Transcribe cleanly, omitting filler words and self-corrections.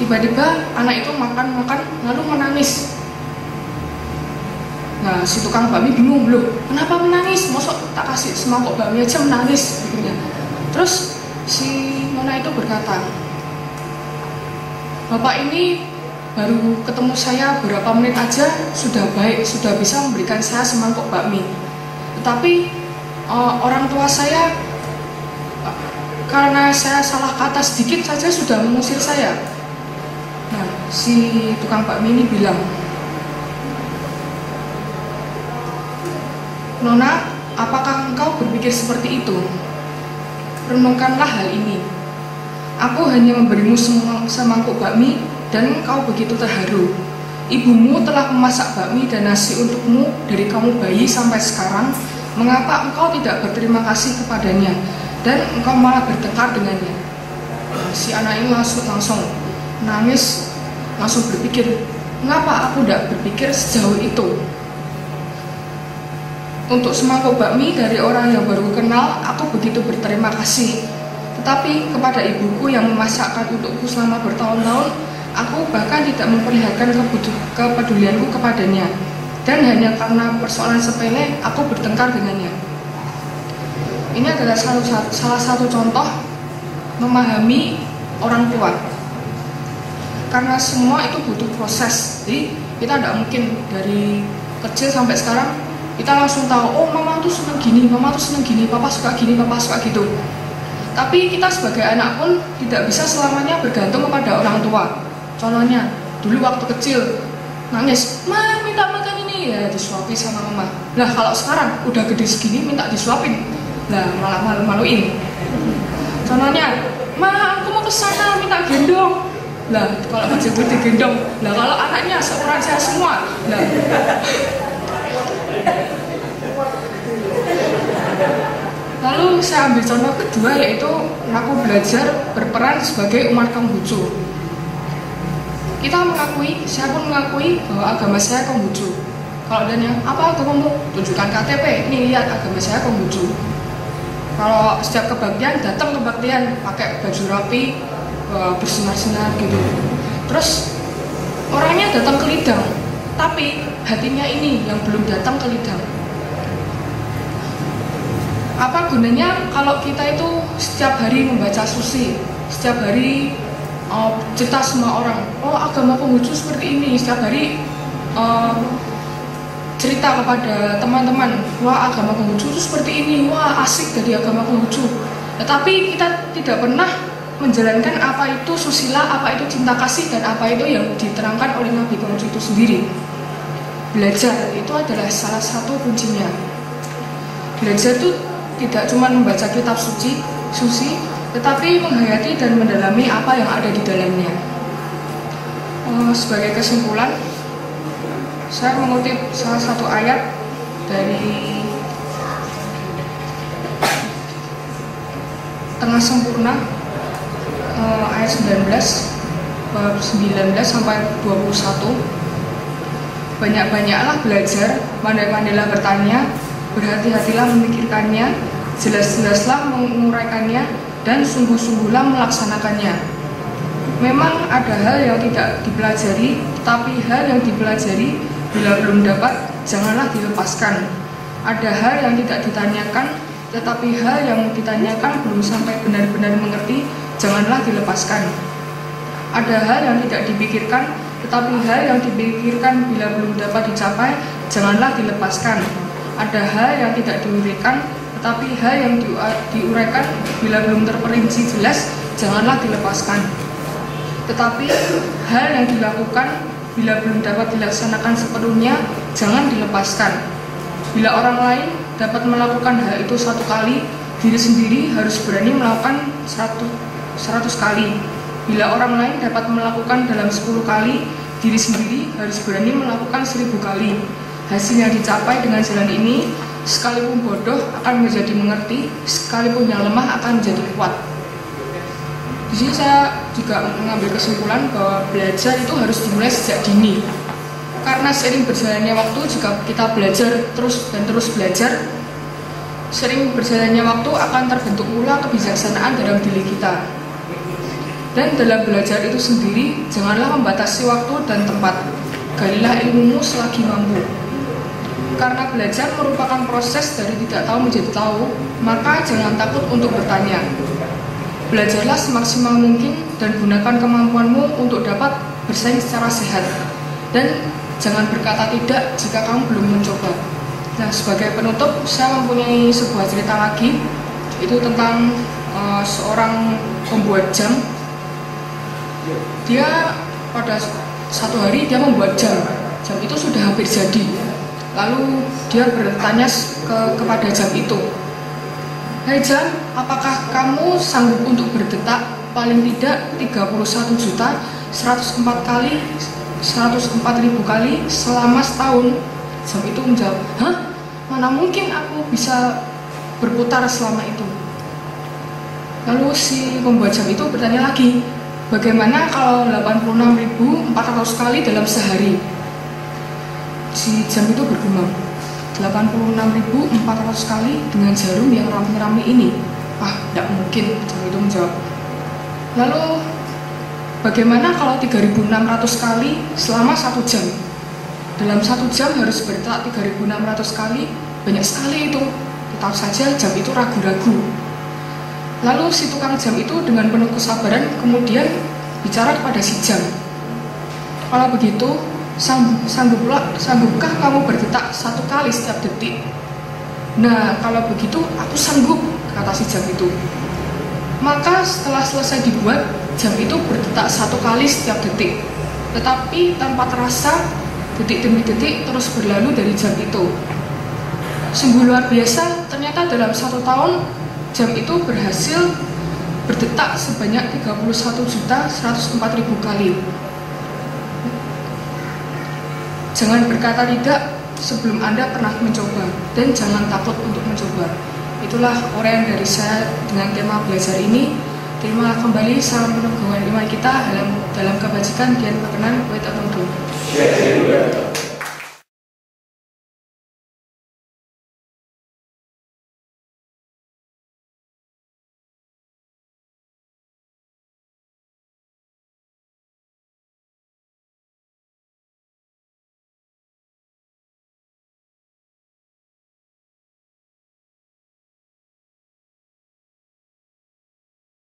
Tiba-tiba anak itu makan lalu menangis. Nah, si tukang bakmi bingung, loh kenapa menangis? Mosok tak kasih semangkok bakmi aja menangis gitu ya. Terus si nona itu berkata, bapak ini baru ketemu saya beberapa menit aja sudah baik, sudah bisa memberikan saya semangkok bakmi. Tetapi orang tua saya karena saya salah kata sedikit saja sudah mengusir saya. Nah, si tukang bakmi ini bilang, Nona, apakah engkau berpikir seperti itu? Renungkanlah hal ini. Aku hanya memberimu semangkuk bakmi dan engkau begitu terharu. Ibumu telah memasak bakmi dan nasi untukmu dari kamu bayi sampai sekarang. Mengapa engkau tidak berterima kasih kepadanya dan engkau malah bertengkar dengannya? Si anak ini langsung nangis, langsung berpikir, mengapa aku tidak berpikir sejauh itu? Untuk semangkuk bakmi dari orang yang baru kenal, aku begitu berterima kasih. Tetapi kepada ibuku yang memasakkan untukku selama bertahun-tahun, aku bahkan tidak memperlihatkan kepedulianku kepadanya. Dan hanya karena persoalan sepele, aku bertengkar dengannya. Ini adalah salah satu contoh memahami orang tua. Karena semua itu butuh proses. Jadi kita tidak mungkin dari kecil sampai sekarang kita langsung tahu, oh mama tuh seneng gini, mama tuh seneng gini, papa suka gini, papa suka gitu. Tapi kita sebagai anak pun tidak bisa selamanya bergantung kepada orang tua. Contohnya, dulu waktu kecil nangis, ma minta makan ini, ya disuapin sama mama. Nah kalau sekarang udah gede segini minta disuapin, nah malah malu-maluin. Contohnya, ma aku mau kesana minta gendong. Lah kalau kecil gue digendong, lah kalau anaknya seumuran saya semua, lah. Lalu saya ambil contoh kedua, yaitu aku belajar berperan sebagai umat Konghucu. Saya pun mengakui bahwa agama saya Konghucu. Kalau adanya, apa agamamu? Tunjukkan KTP, ini lihat agama saya Konghucu. Kalau setiap kebaktian, datang kebaktian pakai baju rapi, bersinar-sinar gitu. Terus orangnya datang ke Lidang, tapi hatinya ini yang belum datang ke Lidang. Apa gunanya kalau kita itu setiap hari membaca susi, setiap hari cerita semua orang, oh agama Konghucu seperti ini, setiap hari cerita kepada teman-teman, wah agama Konghucu itu seperti ini, wah asik dari agama Konghucu. Tetapi kita tidak pernah menjalankan apa itu susila, apa itu cinta kasih, dan apa itu yang diterangkan oleh Nabi Konghucu itu sendiri. Belajar itu adalah salah satu kuncinya. Belajar itu tidak cuma membaca kitab suci, tetapi menghayati dan mendalami apa yang ada di dalamnya. Sebagai kesimpulan, saya mengutip salah satu ayat dari Tengah Sempurna, ayat 19, bab 19 sampai 21. Banyak-banyaklah belajar, pandai-pandailah bertanya, berhati-hatilah memikirkannya, jelas-jelaslah menguraikannya, dan sungguh-sungguhlah melaksanakannya. Memang ada hal yang tidak dipelajari, tetapi hal yang dipelajari bila belum dapat, janganlah dilepaskan. Ada hal yang tidak ditanyakan, tetapi hal yang ditanyakan belum sampai benar-benar mengerti, janganlah dilepaskan. Ada hal yang tidak dipikirkan, tetapi hal yang dipikirkan bila belum dapat dicapai, janganlah dilepaskan. Ada hal yang tidak diuraikan, tetapi hal yang diuraikan bila belum terperinci jelas, janganlah dilepaskan. Tetapi hal yang dilakukan bila belum dapat dilaksanakan sepenuhnya, jangan dilepaskan. Bila orang lain dapat melakukan hal itu 1 kali, diri sendiri harus berani melakukan 100 kali. Bila orang lain dapat melakukan dalam 10 kali, diri sendiri harus berani melakukan 1000 kali. Hasil yang dicapai dengan jalan ini, sekalipun bodoh akan menjadi mengerti, sekalipun yang lemah akan menjadi kuat. Di sini saya juga mengambil kesimpulan bahwa belajar itu harus dimulai sejak dini. Karena sering berjalannya waktu, jika kita belajar terus dan terus belajar, sering berjalannya waktu akan terbentuk pula kebijaksanaan dalam diri kita. Dan dalam belajar itu sendiri, janganlah membatasi waktu dan tempat. Galilah ilmumu selagi mampu. Karena belajar merupakan proses dari tidak tahu menjadi tahu, maka jangan takut untuk bertanya. Belajarlah semaksimal mungkin dan gunakan kemampuanmu untuk dapat bersaing secara sehat. Dan jangan berkata tidak jika kamu belum mencoba. Nah, sebagai penutup, saya mempunyai sebuah cerita lagi. Itu tentang seorang pembuat jam. Dia pada satu hari dia membuat jam itu sudah hampir jadi. Lalu dia bertanya kepada jam itu, "Hai jam, apakah kamu sanggup untuk berdetak paling tidak 31.104.000 kali selama setahun?" Jam itu menjawab, "Hah? Mana mungkin aku bisa berputar selama itu?" Lalu si pembuat jam itu bertanya lagi, "Bagaimana kalau 86.400 kali dalam sehari?" Si jam itu bergumam, 86.400 kali dengan jarum yang rapi-rapi ini? Tidak mungkin, jam itu menjawab. Lalu, bagaimana kalau 3.600 kali selama 1 jam? Dalam 1 jam harus berdetak 3.600 kali, banyak sekali itu. Tetap saja jam itu ragu-ragu. Lalu si tukang jam itu dengan penuh kesabaran kemudian bicara kepada si jam, "Kalau begitu, sanggupkah kamu berdetak 1 kali setiap detik?" "Nah, kalau begitu aku sanggup," kata si jam itu. Maka setelah selesai dibuat, jam itu berdetak 1 kali setiap detik. Tetapi tanpa terasa, detik demi detik terus berlalu dari jam itu. Sungguh luar biasa, ternyata dalam 1 tahun jam itu berhasil berdetak sebanyak 31.104.000 kali. Jangan berkata tidak sebelum Anda pernah mencoba, dan jangan takut untuk mencoba. Itulah uraian dari saya dengan tema belajar ini. Terimalah kembali salam peneguhan iman kita dalam kebajikan dan kebenaran.